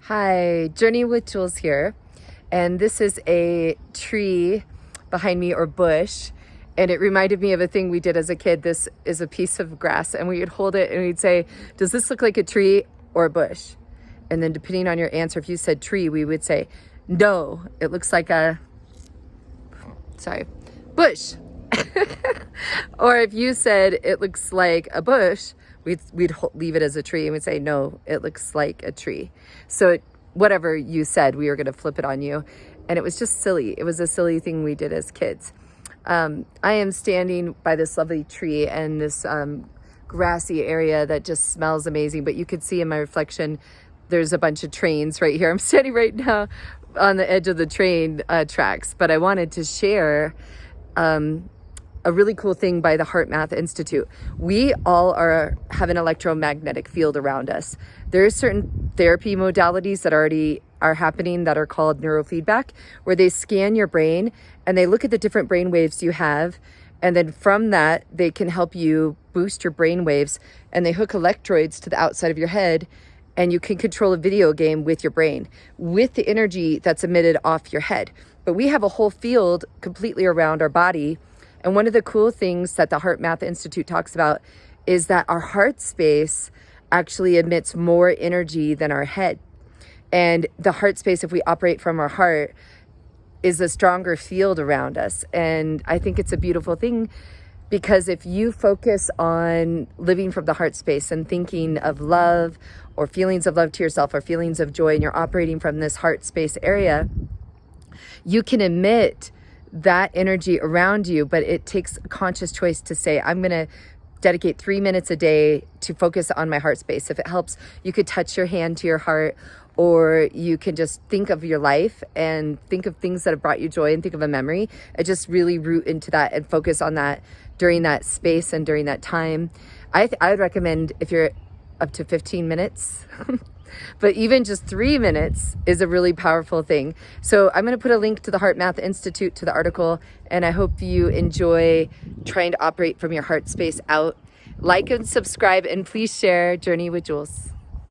Hi, Journey with Jules here, and this is a tree behind me, or bush, and it reminded me of a thing we did as a kid. This is a piece of grass, and we would hold it and we'd say, does this look like a tree or a bush? And then depending on your answer, if you said tree, we would say, no, it looks like a, bush. Or if you said it looks like a bush, we'd leave it as a tree and we'd say, no, it looks like a tree. So whatever you said, we were going to flip it on you. And it was just silly. It was a silly thing we did as kids. I am standing by this lovely tree and this grassy area that just smells amazing. But you could see in my reflection, there's a bunch of trains right here. I'm standing right now on the edge of the train tracks. But I wanted to share a really cool thing by the HeartMath Institute. We all have an electromagnetic field around us. There are certain therapy modalities that already are happening that are called neurofeedback, where they scan your brain and they look at the different brain waves you have. And then from that, they can help you boost your brain waves, and they hook electrodes to the outside of your head, and you can control a video game with your brain with the energy that's emitted off your head. But we have a whole field completely around our body. And one of the cool things that the HeartMath Institute talks about is that our heart space actually emits more energy than our head. And the heart space, if we operate from our heart, is a stronger field around us. And I think it's a beautiful thing, because if you focus on living from the heart space and thinking of love or feelings of love to yourself or feelings of joy, and you're operating from this heart space area, you can emit that energy around you. But it takes a conscious choice to say, I'm going to dedicate 3 minutes a day to focus on my heart space. If it helps, you could touch your hand to your heart, or you can just think of your life and think of things that have brought you joy and think of a memory, and just really root into that and focus on that during that space and during that time. I would recommend, if you're up to 15 minutes, but even just 3 minutes is a really powerful thing. So I'm going to put a link to the HeartMath Institute, to the article, and I hope you enjoy trying to operate from your heart space out. Like and subscribe, and please share Journey with Jules.